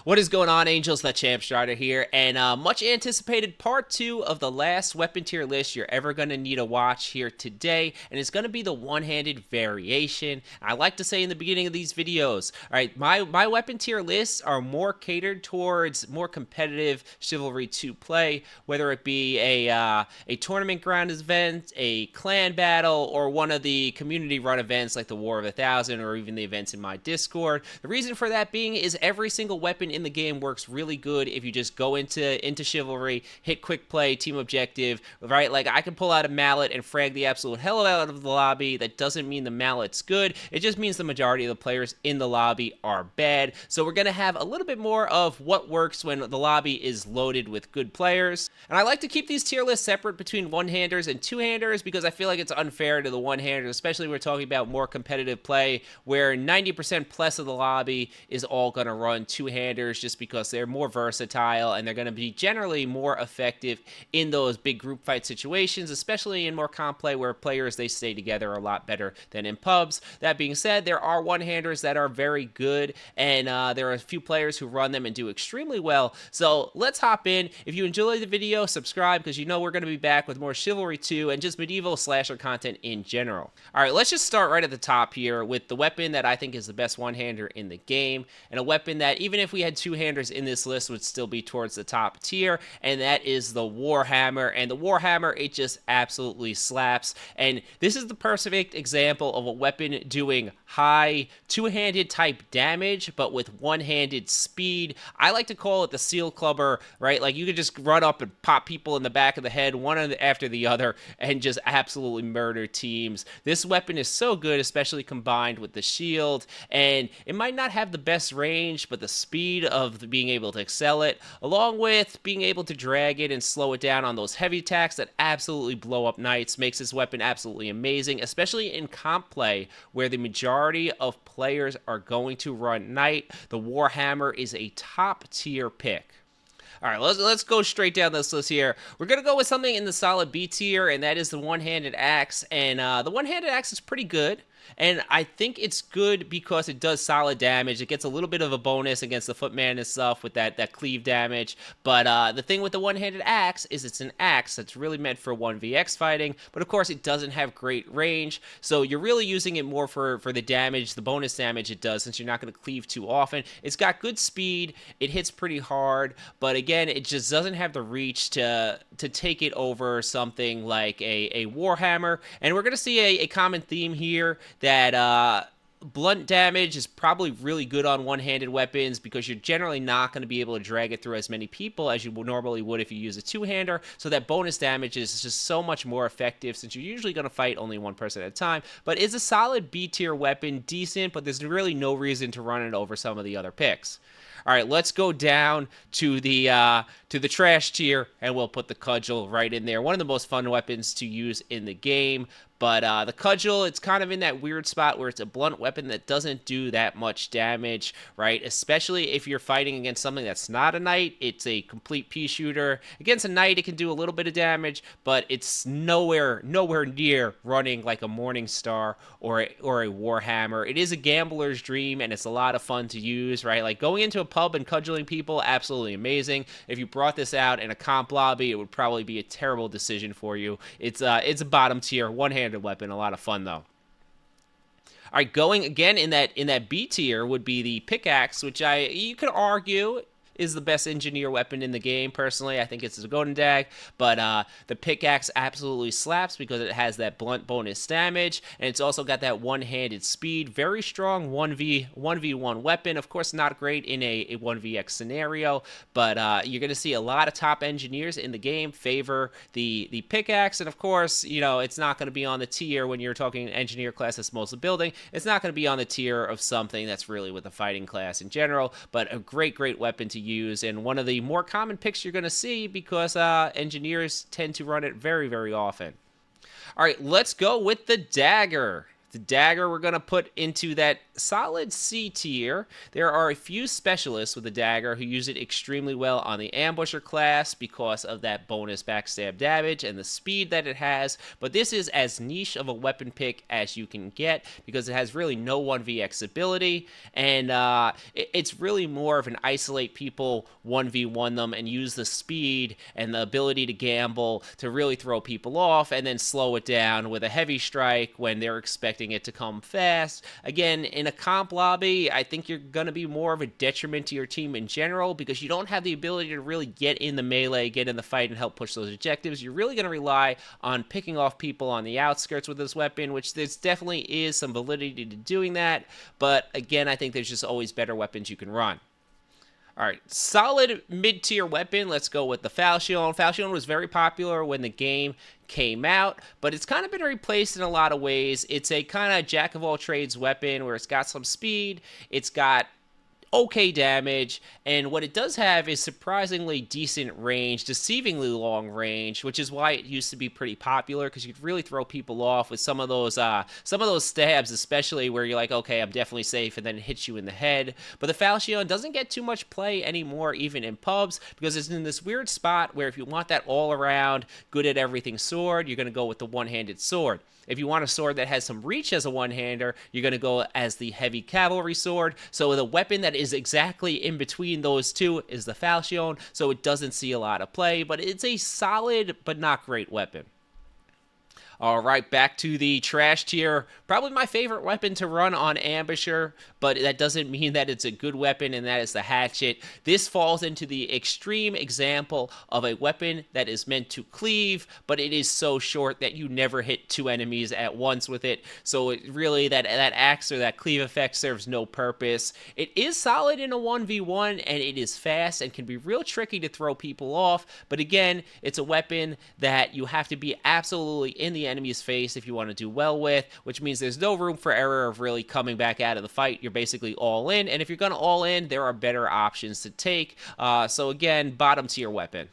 What is going on, Angels? The Champ Strider here, and much anticipated part 2 of the last weapon tier list you're ever going to need to watch here today, and it's going to be the one-handed variation. I like to say in the beginning of these videos, all right, my weapon tier lists are more catered towards more competitive Chivalry 2 play, whether it be a tournament ground event, a clan battle, or one of the community run events like the War of a Thousand, or even the events in my Discord. The reason for that being is every single weapon in the game works really good if you just go into Chivalry, hit quick play, team objective, right? Like, I can pull out a mallet and frag the absolute hell out of the lobby. That doesn't mean the mallet's good. It just means the majority of the players in the lobby are bad. So we're going to have a little bit more of what works when the lobby is loaded with good players. And I like to keep these tier lists separate between one-handers and two-handers because I feel like it's unfair to the one-handers, especially when we're talking about more competitive play where 90% plus of the lobby is all going to run two-handers just because they're more versatile and they're going to be generally more effective in those big group fight situations, especially in more comp play where players, they stay together a lot better than in pubs. That being said, there are one-handers that are very good, and there are a few players who run them and do extremely well. So let's hop in. If you enjoyed the video, subscribe because you know we're going to be back with more Chivalry 2 and just medieval slasher content in general. All right, let's just start right at the top here with the weapon that I think is the best one-hander in the game, and a weapon that even if we had two-handers in this list would still be towards the top tier, and that is the Warhammer. And the Warhammer, it just absolutely slaps, and this is the perfect example of a weapon doing high two-handed type damage but with one-handed speed. I like to call it the seal clubber, right? Like, you could just run up and pop people in the back of the head one after the other and just absolutely murder teams. This weapon is so good, especially combined with the shield, and it might not have the best range, but the speed of being able to excel it, along with being able to drag it and slow it down on those heavy attacks that absolutely blow up knights, makes this weapon absolutely amazing, especially in comp play where the majority of players are going to run knight. The Warhammer is a top tier pick. All right, let's go straight down this list here. We're going to go with something in the solid B tier, and that is the one-handed axe. And the one-handed axe is pretty good. And I think it's good because it does solid damage. It gets a little bit of a bonus against the footman and stuff with that cleave damage. But the thing with the one-handed axe is it's an axe that's really meant for 1vx fighting. But of course, it doesn't have great range. So you're really using it more for the damage, the bonus damage it does, since you're not going to cleave too often. It's got good speed. It hits pretty hard. But again, it just doesn't have the reach to take it over something like a Warhammer. And we're going to see a common theme here that blunt damage is probably really good on one-handed weapons because you're generally not going to be able to drag it through as many people as you normally would if you use a two-hander. So that bonus damage is just so much more effective since you're usually going to fight only one person at a time. But it's a solid B-tier weapon, decent, but there's really no reason to run it over some of the other picks. All right, let's go down to the trash tier, and we'll put the Cudgel right in there. One of the most fun weapons to use in the game. But the Cudgel, it's kind of in that weird spot where it's a blunt weapon that doesn't do that much damage, right? Especially if you're fighting against something that's not a knight. It's a complete pea shooter. Against a knight, it can do a little bit of damage, but it's nowhere near running like a Morningstar or a Warhammer. It is a gambler's dream, and it's a lot of fun to use, right? Like, going into a pub and cudgeling people, absolutely amazing. If you brought this out in a comp lobby, it would probably be a terrible decision for you. It's a bottom tier, one-handed weapon, a lot of fun though. All right, going again in that B tier would be the Pickaxe, which you could argue is the best engineer weapon in the game. Personally, I think it's the Golden Dag, but the Pickaxe absolutely slaps because it has that blunt bonus damage, and it's also got that one-handed speed. Very strong 1v1 weapon. Of course, not great in a 1vx scenario, but you're going to see a lot of top engineers in the game favor the Pickaxe, and of course, you know, it's not going to be on the tier when you're talking engineer class that's mostly building. It's not going to be on the tier of something that's really with the fighting class in general, but a great weapon to use, and one of the more common picks you're going to see because engineers tend to run it very often. All right, let's go with the Dagger. The Dagger we're going to put into that solid C tier. There are a few specialists with the Dagger who use it extremely well on the Ambusher class because of that bonus backstab damage and the speed that it has, but this is as niche of a weapon pick as you can get because it has really no 1vx ability, and it's really more of an isolate people, 1v1 them, and use the speed and the ability to gamble to really throw people off and then slow it down with a heavy strike when they're expecting it to come fast. Again, in a comp lobby, I think you're going to be more of a detriment to your team in general because you don't have the ability to really get in the melee, get in the fight, and help push those objectives. You're really going to rely on picking off people on the outskirts with this weapon, which there's definitely is some validity to doing that, but again, I think there's just always better weapons you can run. All right, solid mid-tier weapon. Let's go with the Falchion. Falchion was very popular when the game came out, but it's kind of been replaced in a lot of ways. It's a kind of jack-of-all-trades weapon where it's got some speed, it's got okay damage, and what it does have is surprisingly decent range, deceivingly long range, which is why it used to be pretty popular because you could really throw people off with some of those stabs, especially where you're like, okay, I'm definitely safe, and then it hits you in the head. But the Falchion doesn't get too much play anymore, even in pubs, because it's in this weird spot where if you want that all-around, good at everything sword, you're going to go with the one-handed sword. If you want a sword that has some reach as a one-hander, you're going to go as the heavy cavalry sword. So the weapon that is exactly in between those two is the Falchion, so it doesn't see a lot of play, but it's a solid but not great weapon. All right, back to the trash tier. Probably my favorite weapon to run on Ambusher, but that doesn't mean that it's a good weapon, and that is the Hatchet. This falls into the extreme example of a weapon that is meant to cleave, but it is so short that you never hit two enemies at once with it. So it really, that axe or that cleave effect serves no purpose. It is solid in a 1v1, and it is fast and can be real tricky to throw people off, but again, it's a weapon that you have to be absolutely in the enemy's face if you want to do well with, which means there's no room for error of really coming back out of the fight. You're basically all in, and if you're going to all in, there are better options to take. So again, bottom tier weapon.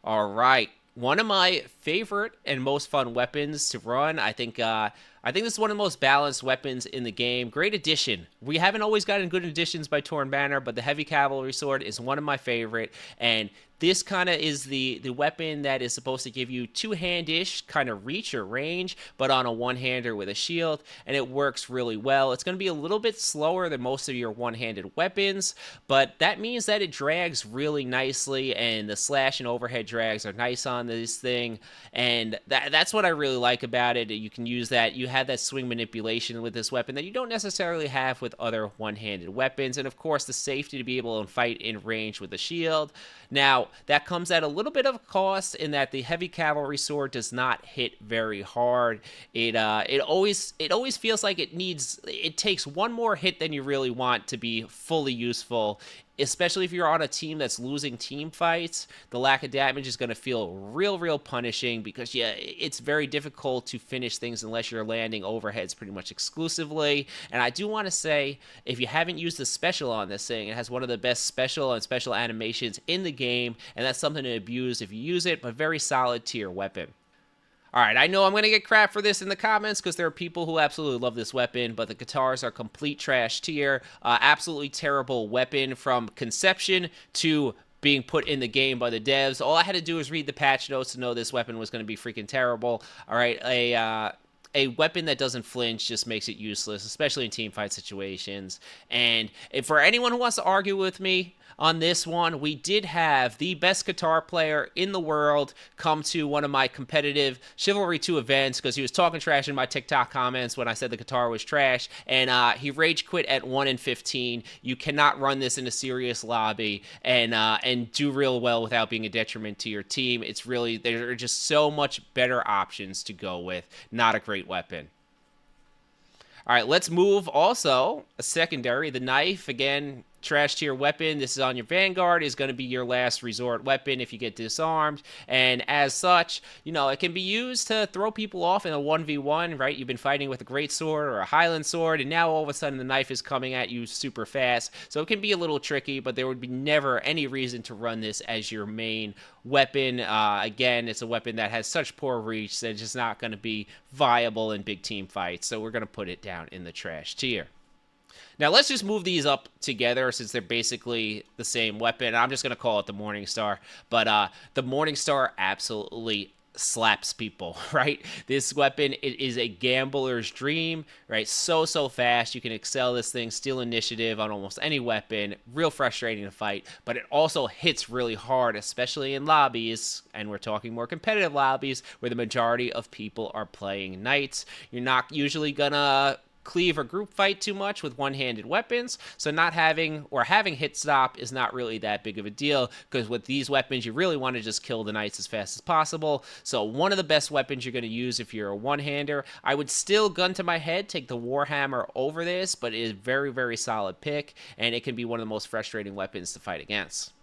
All right, one of my favorite and most fun weapons to run. I think this is one of the most balanced weapons in the game. Great addition. We haven't always gotten good additions by Torn Banner, but the Heavy Cavalry Sword is one of my favorite, and this kind of is the weapon that is supposed to give you two-hand-ish kind of reach or range, but on a one-hander with a shield, and it works really well. It's going to be a little bit slower than most of your one-handed weapons, but that means that it drags really nicely, and the slash and overhead drags are nice on this thing, and that's what I really like about it. You can use that. You have that swing manipulation with this weapon that you don't necessarily have with other one-handed weapons, and of course the safety to be able to fight in range with a shield. Now, that comes at a little bit of a cost in that the Heavy Cavalry Sword does not hit very hard. It always feels like it takes one more hit than you really want to be fully useful. Especially if you're on a team that's losing team fights, the lack of damage is going to feel real punishing because, yeah, it's very difficult to finish things unless you're landing overheads pretty much exclusively. And I do want to say, if you haven't used the special on this thing, it has one of the best special animations in the game, and that's something to abuse if you use it, but very solid tier weapon. All right, I know I'm going to get crap for this in the comments because there are people who absolutely love this weapon, but the guitars are complete trash tier. Absolutely terrible weapon from conception to being put in the game by the devs. All I had to do was read the patch notes to know this weapon was going to be freaking terrible. All right, a weapon that doesn't flinch just makes it useless, especially in teamfight situations. And for anyone who wants to argue with me on this one, we did have the best guitar player in the world come to one of my competitive Chivalry 2 events because he was talking trash in my TikTok comments when I said the guitar was trash, and he rage quit at 1 in 15. You cannot run this in a serious lobby and do real well without being a detriment to your team. It's really, there are just so much better options to go with. Not a great weapon. All right, let's move also a secondary. The knife, again, trash tier weapon. This is on your Vanguard, is going to be your last resort weapon if you get disarmed. And as such, you know, it can be used to throw people off in a 1v1, right? You've been fighting with a great sword or a Highland sword, and now all of a sudden the knife is coming at you super fast. So it can be a little tricky, but there would be never any reason to run this as your main weapon. Again, it's a weapon that has such poor reach that it's just not going to be viable in big team fights. So we're going to put it down in the trash tier. Now, let's just move these up together since they're basically the same weapon. I'm just going to call it the Morningstar. But the Morningstar absolutely slaps people, right? This weapon, it is a gambler's dream, right? So fast. You can excel this thing, steal initiative on almost any weapon. Real frustrating to fight, but it also hits really hard, especially in lobbies, and we're talking more competitive lobbies where the majority of people are playing knights. You're not usually gonna cleave or group fight too much with one-handed weapons, so not having or having hit stop is not really that big of a deal, because with these weapons you really want to just kill the knights as fast as possible. So one of the best weapons you're going to use if you're a one-hander. I would still, gun to my head, take the Warhammer over this, but it is very solid pick, and it can be one of the most frustrating weapons to fight against.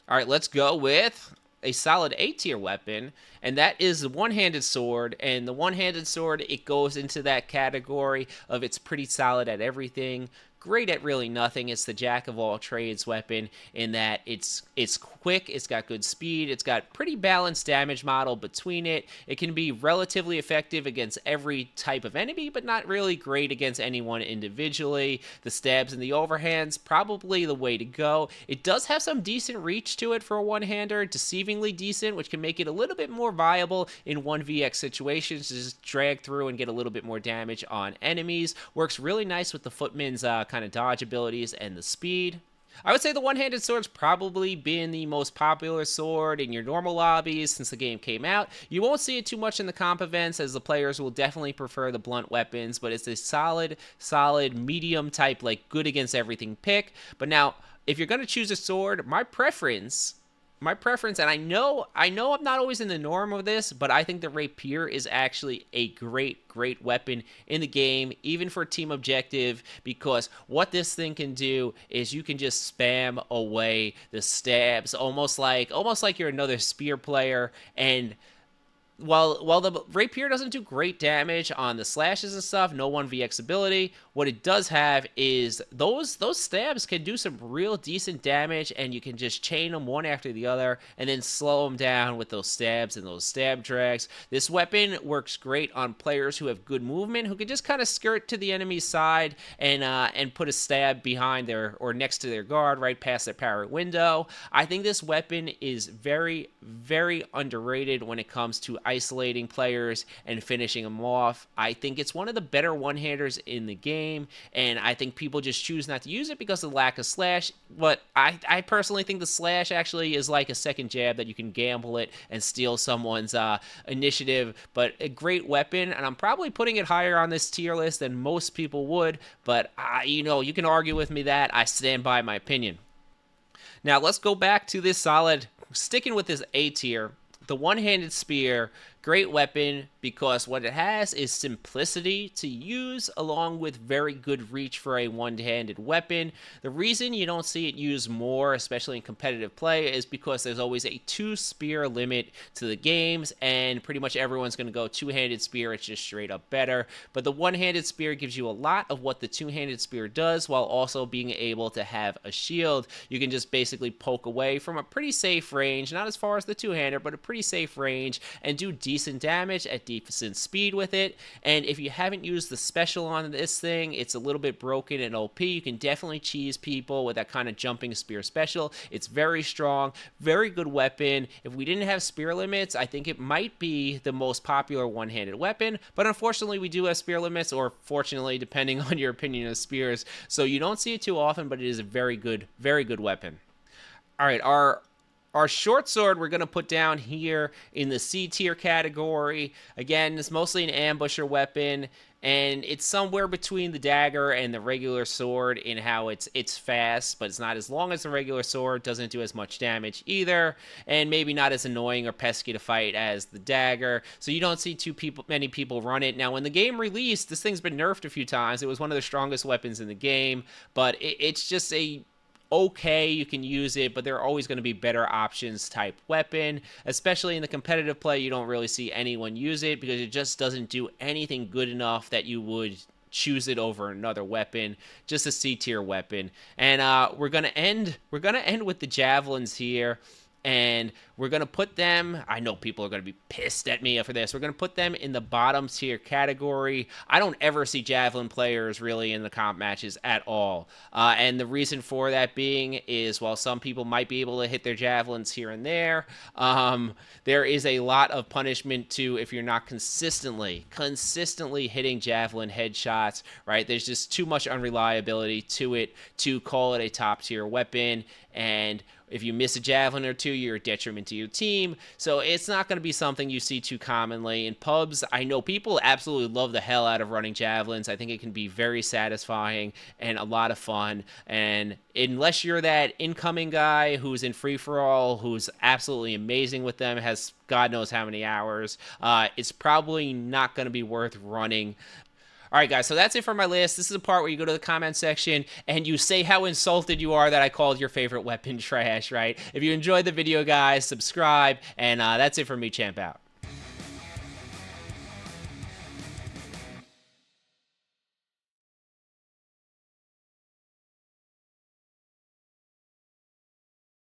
All right, let's go with a solid A tier weapon, and that is the one-handed sword. And the one-handed sword, it goes into that category of it's pretty solid at everything, great at really nothing. It's the jack of all trades weapon in that it's quick, it's got good speed, it's got pretty balanced damage model between it. It can be relatively effective against every type of enemy, but not really great against anyone individually. The stabs and the overhands, probably the way to go. It does have some decent reach to it for a one-hander, deceivingly decent, which can make it a little bit more viable in 1vx situations to just drag through and get a little bit more damage on enemies. Works really nice with the footman's kind of dodge abilities and the speed. I would say the one-handed sword's probably been the most popular sword in your normal lobbies since the game came out. You won't see it too much in the comp events, as the players will definitely prefer the blunt weapons, but it's a solid medium type, like good against everything pick. But now, if you're going to choose a sword, my preference, and I know I'm not always in the norm of this, but I think the Rapier is actually a great weapon in the game, even for team objective, because what this thing can do is you can just spam away the stabs, almost like you're another spear player. And while the Rapier doesn't do great damage on the slashes and stuff, no 1vx ability, what it does have is those stabs can do some real decent damage, and you can just chain them one after the other and then slow them down with those stabs and those stab drags. This weapon works great on players who have good movement, who can just kind of skirt to the enemy's side and put a stab behind their or next to their guard, right past their power window. I think this weapon is very underrated when it comes to isolating players and finishing them off. I think it's one of the better one-handers in the game, and I think people just choose not to use it because of the lack of slash. But I personally think the slash actually is like a second jab that you can gamble it and steal someone's initiative. But a great weapon, and I'm probably putting it higher on this tier list than most people would, but you can argue with me that I stand by my opinion. Now let's go back to this solid, sticking with this A tier. The one-handed spear, great weapon because what it has is simplicity to use along with very good reach for a one-handed weapon. The reason you don't see it used more, especially in competitive play, is because there's always a 2-spear limit to the games, and pretty much everyone's going to go two-handed spear. It's just straight up better. But the one-handed spear gives you a lot of what the two-handed spear does while also being able to have a shield. You can just basically poke away from a pretty safe range, not as far as the two-hander, but a pretty safe range, and do decent damage at decent speed with it. And if you haven't used the special on this thing, it's a little bit broken and OP. You can definitely cheese people with that kind of jumping spear special. It's very strong, very good weapon. If we didn't have spear limits, I think it might be the most popular one-handed weapon, but unfortunately we do have spear limits, or fortunately, depending on your opinion of spears, so you don't see it too often, but it is a very good weapon. All right, our short sword we're going to put down here in the C tier category. Again, it's mostly an ambusher weapon. and it's somewhere between the dagger and the regular sword in how it's fast, but it's not as long as the regular sword, doesn't do as much damage either, and maybe not as annoying or pesky to fight as the dagger. So you don't see many people run it. Now, when the game released, this thing's been nerfed a few times. It was one of the strongest weapons in the game, but it's just a okay, you can use it, but there are always going to be better options type weapon. Especially in the competitive play, you don't really see anyone use it because it just doesn't do anything good enough that you would choose it over another weapon. Just a C tier weapon. And we're gonna end with the javelins here. And we're going to put them, I know people are going to be pissed at me for this, we're going to put them in the bottom tier category. I don't ever see javelin players really in the comp matches at all. And the reason for that being is, while some people might be able to hit their javelins here and there is a lot of punishment too if you're not consistently hitting javelin headshots, right? There's just too much unreliability to it to call it a top tier weapon. And if you miss a javelin or two, you're a detriment to your team. So it's not going to be something you see too commonly. In pubs, I know people absolutely love the hell out of running javelins. I think it can be very satisfying and a lot of fun. And unless you're that incoming guy who's in free-for-all, who's absolutely amazing with them, has God knows how many hours, it's probably not going to be worth running. All right, guys, so that's it for my list. This is a part where you go to the comment section and you say how insulted you are that I called your favorite weapon trash, right? If you enjoyed the video, guys, subscribe, and that's it for me, Champ out.